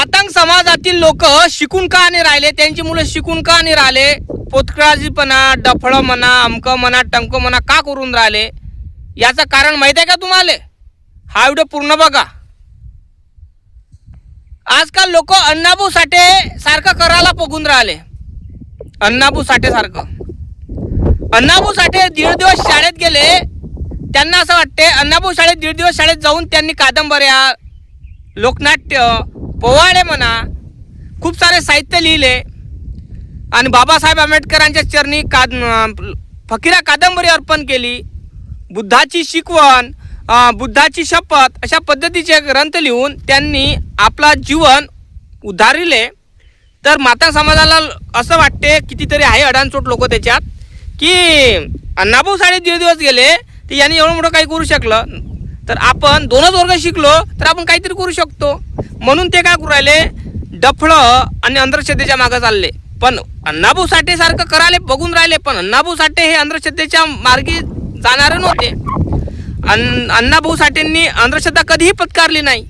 मातंग समाजातील लोक शिकून का नाही राहिले, त्यांची मुलं शिकून का नाही राहिले, पोतकाळजीपणा, डफळं म्हणा, अमकं म्हणा, टमकं म्हणा का करून राहिले, याचं कारण माहित आहे का तुम्हाला? हा व्हिडिओ पूर्ण बघा. आजकाल लोक अण्णाभाऊ साठे सारखं करायला बघून राहिले. अण्णाभाऊ साठे सारखं. अण्णाभाऊ साठे दीड दिवस शाळेत गेले. त्यांना असं वाटते अण्णाभाऊ शाळेत दीड दिवस शाळेत जाऊन त्यांनी कादंबऱ्या, लोकनाट्य, पोवाडे म्हणा खूप सारे साहित्य लिहिले आणि बाबासाहेब आंबेडकरांच्या चरणी फकीरा कादंबरी अर्पण केली. बुद्धाची शिकवण, बुद्धाची शपथ अशा पद्धतीचे ग्रंथ लिहून त्यांनी आपला जीवन उधारिले. तर मातंग समाजाला असं वाटते, कितीतरी आहे अडाणचोट लोक त्याच्यात, की अण्णाभाऊ साठे दीड दिवस गेले तर यांनी एवढं मोठं काही करू शकलं, तर आपण 2च वर्ग शिकलो तर आपण काहीतरी करू शकतो. म्हणून ते काय करू राहिले, डफळं आणि अंधश्रद्धेच्या मागे चालले. पण अण्णाभाऊ साठे सारखं करायला बघून राहिले. पण अण्णाभाऊ साठे हे अंधश्रद्धेच्या मार्गी जाणारे नव्हते. अण्णाभाऊ साठेंनी अंधश्रद्धा कधीही पत्कारली नाही.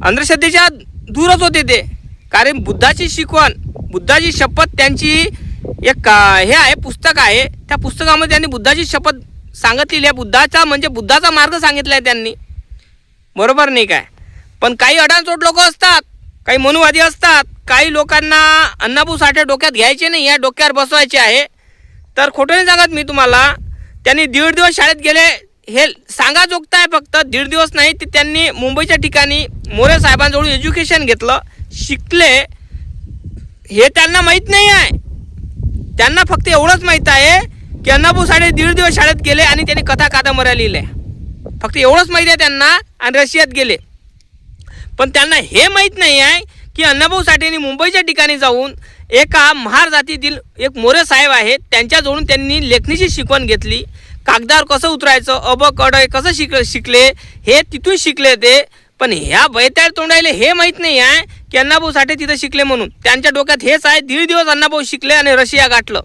अंधश्रद्धेच्या दूरच होते ते. कारण बुद्धाची शिकवण, बुद्धाची शपथ त्यांची एक हे आहे, पुस्तक आहे. त्या पुस्तकामध्ये त्यांनी बुद्धाची शपथ सांगितलेली आहे. बुद्धाचा म्हणजे बुद्धाचा मार्ग सांगितला आहे त्यांनी, बरोबर नाही काय? पण काही अडाणचोट लोक असतात, काही मनुवादी असतात. काही लोकांना अण्णाभाऊ साठे डोक्यात घ्यायचे नाही, या डोक्यावर बसवायचे आहे. तर खोटं नाही सांगत मी तुम्हाला. त्यांनी दीड दिवस शाळेत गेले हे सांगा जोगतं आहे. फक्त दीड दिवस नाही, ते त्यांनी मुंबईच्या ठिकाणी मोरे साहेबांजवळ एज्युकेशन घेतलं, शिकले. हे त्यांना माहीत नाही आहे. त्यांना फक्त एवढंच माहीत आहे की अण्णाभाऊ साठे दीड दिवस शाळेत गेले आणि त्यांनी कथा कादंबऱ्या लिहिल्या. फक्त एवढंच माहीत आहे त्यांना. आणि रशियात गेले. पण त्यांना हे माहीत नाही आहे की अण्णाभाऊ साठेंनी मुंबईच्या ठिकाणी जाऊन एका महार जातीतील एक मोरे साहेब आहेत, त्यांच्याजवळून त्यांनी लेखणीची शिकवण घेतली. कागदावर कसं उतरायचं, अब कड कसं शिकले हे तिथून शिकले ते. पण ह्या बैताळ तोंडायले हे माहीत नाही आहे की अण्णाभाऊ साठे तिथं शिकले म्हणून. त्यांच्या डोक्यात हेच आहे, दीड दिवस अण्णाभाऊ शिकले आणि रशिया गाठलं.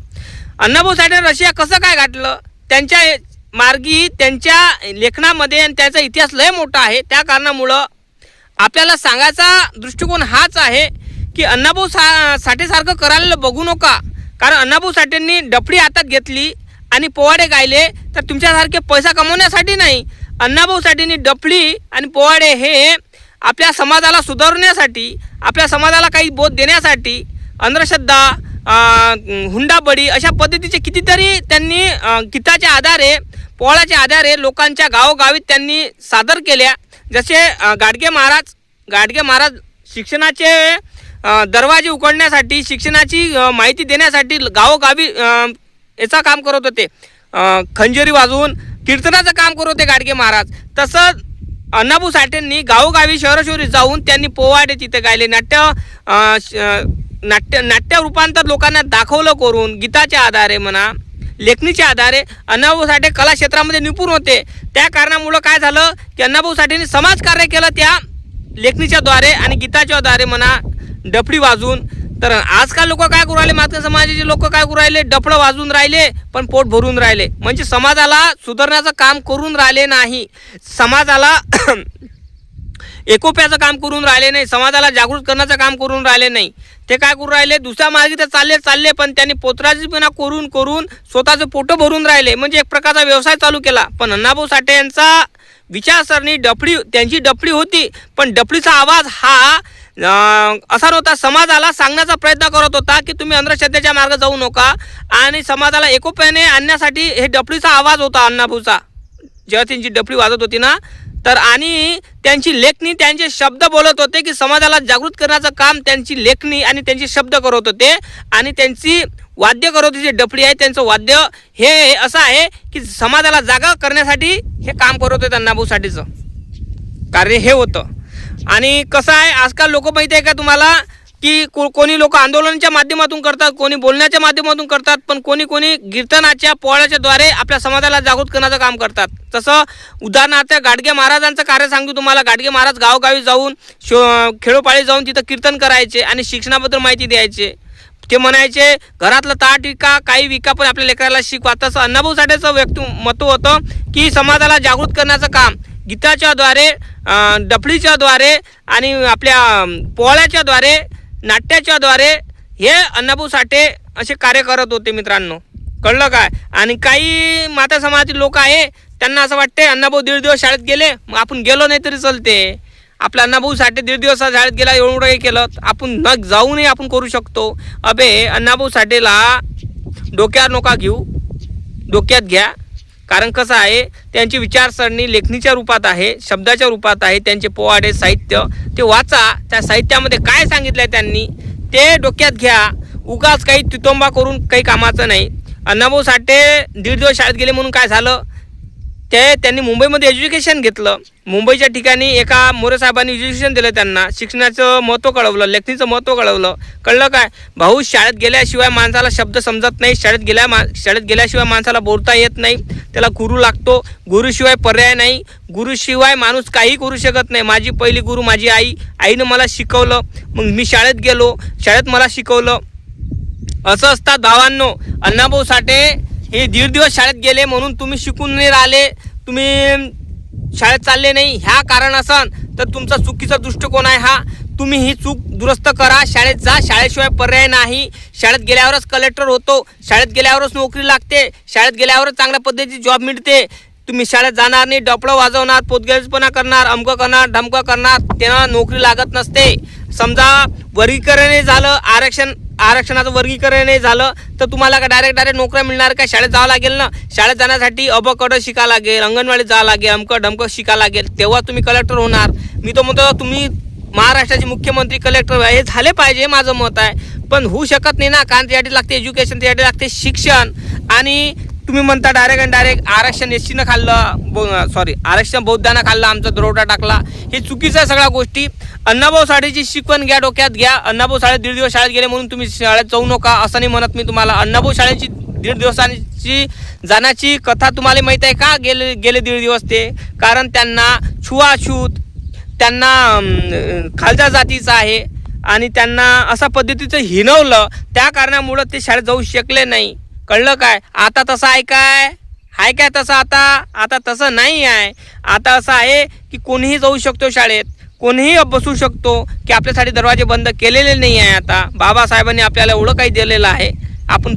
अण्णाभाऊ साठे रशिया कसं काय गाठलं, त्यांच्या मार्गी त्यांच्या लेखनामध्ये आणि त्याचा इतिहास लय मोठा आहे. त्या कारणामुळं आपल्याला सांगायचा दृष्टिकोन हाच आहे की अण्णाभाऊ साठेसारखं करायला बघू नका. कारण अण्णाभाऊ साठेंनी डफळी हातात घेतली आणि पोवाडे गायले तर तुमच्यासारखे पैसा कमवण्यासाठी नाही. अण्णाभाऊ साठेंनी डफळी आणि पोवाडे हे आपल्या समाजाला सुधारण्यासाठी, आपल्या समाजाला काही बोध देण्यासाठी, अंधश्रद्धा, हुंडाबळी अशा पद्धतीचे कितीतरी त्यांनी गीताच्या आधारे, पोवाड्याच्या आधारे लोकांच्या गावोगावीत त्यांनी सादर केल्या. जसे गाडगे महाराज शिक्षणाचे दरवाजे उघडण्यासाठी, शिक्षणाची माहिती देण्यासाठी गावोगावी याचं काम करत होते. खंजिरी वाजवून कीर्तनाचं काम करत होते गाडगे महाराज. तसंच अण्णाभाऊ साठेंनी गावोगावी शहरोशहरी जाऊन त्यांनी पोवाडे तिथे गायले. नाट्य रूपांतर लोकांना दाखवलं करून, गीताच्या आधारे म्हणा, लेखणीच्या आधारे. अण्णाभाऊ साठे कला क्षेत्रामध्ये निपुण होते. त्या कारणामुळं काय झालं की अण्णाभाऊ साठेंनी समाजकार्य केलं त्या लेखणीच्या द्वारे आणि गीताच्या द्वारे म्हणा, डफळी वाजून. तर आजकाल लोक काय करू राहिले, मातंग समाजाचे लोक काय करू राहिले, डफळं वाजून राहिले पण पोट भरून राहिले. म्हणजे समाजाला सुधारण्याचं काम करून राहिले नाही, समाजाला एकोप्याचं काम करून राहिले नाही, समाजाला जागृत करण्याचं काम करून राहिले नाही. ते काय करू राहिले, दुसऱ्या मार्गी तर चालले पण त्यांनी पोतराजीपणा करून स्वतःचं पोटं भरून राहिले. म्हणजे एक प्रकारचा व्यवसाय चालू केला. पण अण्णाभाऊ साठे यांचा विचारसरणी त्यांची डफळी होती. पण डफळीचा आवाज हा असा नव्हता, समाजाला सांगण्याचा प्रयत्न करत होता की तुम्ही अंधश्रद्धेच्या मार्गे जाऊ नका. आणि समाजाला एकोप्याने आणण्यासाठी हे डफळीचा आवाज होता अण्णाभाऊचा, जेव्हा त्यांची डफळी वाजत होती ना. तर आणि त्यांची लेखणी, त्यांचे शब्द बोलत होते की समाजाला जागृत करण्याचं काम त्यांची लेखणी आणि त्यांचे शब्द करत होते. आणि त्यांची वाद्य करत होती, जे डफळी आहे त्यांचं वाद्य हे असं आहे की समाजाला जागा करण्यासाठी हे काम करत होते. अण्णाभाऊ साठेचं कार्य हे होतं. आणि कसं आहे, आजकाल लोक माहिती आहे का तुम्हाला की कोणी लोक आंदोलनाच्या माध्यमातून करतात, कोणी बोलण्याच्या माध्यमातून करतात, पण कोणी कीर्तनाच्या पोवाड्याच्या द्वारे आपल्या समाजाला जागृत करण्याचं काम करतात. तसं उदाहरणार्थ गाडगे महाराजांचं कार्य सांगतो तुम्हाला. गाडगे महाराज गावोगावी जाऊन, खेडोपाडी जाऊन तिथं कीर्तन करायचे आणि शिक्षणाबद्दल माहिती द्यायचे. ते म्हणायचे घरातलं ताट विका, काही विका, पण आपल्या लेकराला शिकवा. तसं अण्णाभाऊ साठेचं व्यक्तिमत्व होतं की समाजाला जागृत करण्याचं काम. गीताच्या द्वारे, डफळीच्या द्वारे आणि आपल्या पोवाड्याच्या द्वारे, नाट्याच्या द्वारे हे अण्णाभाऊ साठे असे कार्य करत होते मित्रांनो. कळलं काय? आणि काही माता समाजातील लोक आहे त्यांना असं वाटते अण्णाभाऊ 1.5 दिवस शाळेत गेले, मग आपण गेलो नाही तरी चालते. आपला अण्णाभाऊ साठे 1.5 दिवस शाळेत गेला, एवढं काही केलं, आपण न जाऊनही आपण करू शकतो. अबे अण्णाभाऊ साठेला डोक्यावर नका घेऊ, डोक्यात घ्या. कारण कसं आहे, त्यांची विचारसरणी लेखणीच्या रूपात आहे, शब्दाच्या रूपात आहे. त्यांचे पोवाडे, साहित्य ते वाचा. त्या साहित्यामध्ये काय सांगितलं आहे त्यांनी ते डोक्यात घ्या. उगाच काही तितोंबा करून काही कामाचं नाही. अण्णाभाऊ साठे 1.5 दिवस शाळेत गेले म्हणून काय झालं, त्यांनी मुंबईमध्ये एज्युकेशन घेतलं. मुंबईच्या ठिकाणी एका मोरे साहेबांनी एज्युकेशन दिलं, त्यांना शिक्षणाचं महत्त्व कळवलं, लेखणीचं महत्त्व कळवलं. कळलं काय? भाऊ शाळेत गेल्याशिवाय माणसाला शब्द समजत नाही, शाळेत गेल्याशिवाय माणसाला बोलता येत नाही. त्याला गुरु लागतो, गुरुशिवाय पर्याय नाही, गुरुशिवाय माणूस काही करू शकत नाही. माझी पहिली गुरु माझी आईनं मला शिकवलं, मग मी शाळेत गेलो, शाळेत मला शिकवलं. असं असतात भावांनो. अण्णाभाऊ साठे हे 1.5 दिवस शाळेत गेले म्हणून तुम्ही शिकून नाही राहिले, तुम्ही शाळेत चालले नाही, ह्या कारण असन तर तुमचा चुकीचा दृष्टिकोन आहे हा. तुम्ही ही चूक दुरुस्त करा, शाळेत जा. शाळेशिवाय पर्याय नाही. शाळेत गेल्यावरच कलेक्टर होतो, शाळेत गेल्यावरच नोकरी लागते, शाळेत गेल्यावरच चांगल्या पद्धतीची जॉब मिळते. तुम्ही शाळेत जाणार नाही, डफळं वाजवणार, पोतगेजपणा करणार, अमकं करणार, ढमकं करणार, त्यांना नोकरी लागत नसते. समजा वर्गीकरण झालं, आरक्षणाचं वर्गीकरण झालं तर तुम्हाला का डायरेक्ट नोकऱ्या मिळणार का? शाळेत जावं लागेल ना. शाळेत जाण्यासाठी अबकड शिकावं लागेल, अंगणवाडीत जावं लागेल, अमकं ढमकं शिकावं लागेल, तेव्हा तुम्ही कलेक्टर होणार. मी तो म्हणतो तुम्ही महाराष्ट्राचे मुख्यमंत्री, कलेक्टर हे झाले पाहिजे, माझं मत आहे. पण होऊ शकत नाही ना, कारण त्यासाठी लागते एज्युकेशन, त्यासाठी लागते शिक्षण. आणि तुम्ही म्हणता डायरेक्ट आरक्षण एसटीनं खाल्लं, आरक्षण बौद्धांना खाल्लं, आमचा दरोडा टाकला. हे चुकीचं आहे सगळ्या गोष्टी. अण्णाभाऊ साठेची शिकवण घ्या, डोक्यात घ्या. अण्णाभाऊ साठे 1.5 दिवस शाळेत गेले म्हणून तुम्ही शाळेत जाऊ नका असं नाही म्हणत मी तुम्हाला. अण्णाभाऊ शाळेची 1.5 दिवसांची जाण्याची कथा तुम्हाला माहीत आहे का? गेले 1.5 दिवस ते, कारण त्यांना छुआछूत, त्यांना खालच्या जातीचं आहे आणि त्यांना अशा पद्धतीचं हिणवलं, त्या कारणामुळं ते शाळेत जाऊ शकले नाही. कळलं काय? आता तसं आहे काय? आहे काय तसं? आता तसं नाही आहे. आता असं आहे की कोणीही जाऊ शकतो शाळेत, कोणीही बसू शकतो, की आपल्यासाठी दरवाजे बंद केलेले नाही आहे. आता बाबासाहेबांनी आपल्याला एवढं काही दिलेलं आहे, आपण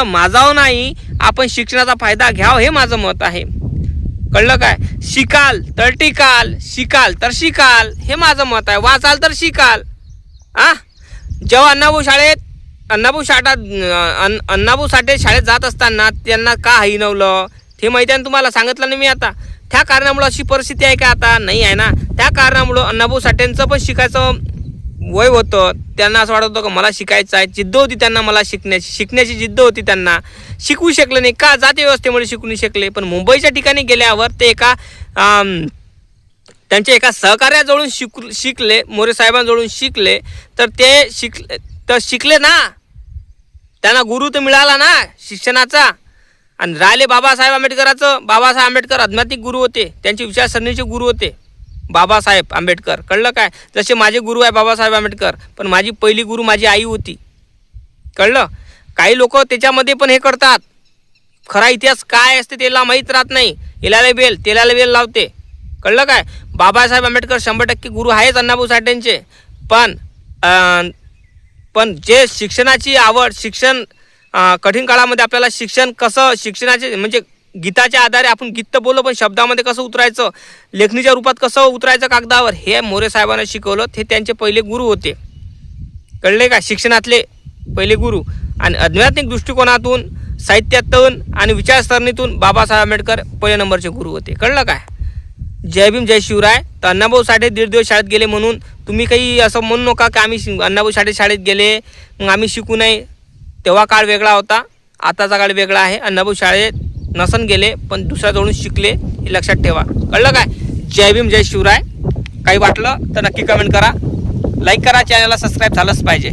माझाव नाही, आपण शिक्षणाचा फायदा घ्यावा, हे माझं मत आहे. कळलं काय? शिकाल तर टिकाल, शिकाल तर शिकाल, हे माझं मत आहे. वाचाल तर शिकाल. जेव्हा अण्णाभाऊ साठे शाळेत जात असताना त्यांना का हिणवलं हे माहिती आहे तुम्हाला, सांगितलं नाही मी. आता त्या कारणामुळं अशी परिस्थिती आहे का? आता नाही आहे ना. त्या कारणामुळं अण्णाभाऊ साठेंचं पण शिकायचं वय होतं. त्यांना असं वाटत होतं का मला शिकायचं आहे, जिद्द होती त्यांना, मला शिकण्याची जिद्द होती त्यांना. शिकू शकले नाही का? जाती व्यवस्थेमुळे शिकू नाही शकले. पण मुंबईच्या ठिकाणी गेल्यावर ते त्यांच्या एका सहकार्याजवळून शिकले, मोरे साहेबांजवळून शिकले. तर ते शिकले ना, त्यांना गुरु तर मिळाला ना शिक्षणाचा. आणि राहिले बाबासाहेब आंबेडकराचं. बाबासाहेब आंबेडकर आध्यात्मिक गुरु होते, त्यांची विचारसरणीचे गुरु होते बाबासाहेब आंबेडकर. कळलं काय? जसे माझे गुरु आहे बाबासाहेब आंबेडकर, पण माझी पहिली गुरु माझी आई होती. कळलं? काही लोक त्याच्यामध्ये पण हे करतात, खरा इतिहास काय असते त्याला माहीत राहत नाही. इलाला बेल तेलाला बेल लावते. कळलं काय? बाबासाहेब आंबेडकर 100% गुरु आहेच अण्णाभाऊ साठेंचे. पण जे शिक्षणाची आवड, शिक्षण कठीण काळामध्ये आपल्याला शिक्षण कसं, शिक्षणाचे म्हणजे गीताच्या आधारे आपण गीत बोललो, पण शब्दामध्ये कसं उतरायचं, लेखणीच्या रूपात कसं उतरायचं कागदावर, हे मोरे साहेबांना शिकवलं. हे त्यांचे पहिले गुरु होते. कळले का? शिक्षणातले पहिले गुरु. आणि आध्यात्मिक दृष्टिकोनातून, साहित्यातून आणि विचारसरणीतून बाबासाहेब आंबेडकर पहिल्या नंबरचे गुरु होते. कळलं काय? जय भीम, जय शिवराय. तर अण्णाभाऊ साठे 1.5 दिवस शाळेत गेले म्हणून तुम्ही काही असं म्हणू नका की आम्ही अण्णाभाऊ साठे शाळेत गेले मग आम्ही शिकू नये. तेव्हा काळ वेगळा होता, आताचा काळ वेगळा आहे. अण्णाभाऊ शाळेत नसन गेले, पण दुसऱ्याजवळून शिकले, हे लक्षात ठेवा. कळलं काय? जय भीम, जय शिवराय. काही वाटलं तर नक्की कमेंट करा, लाईक करा, चॅनलला सबस्क्राईब झालंच पाहिजे.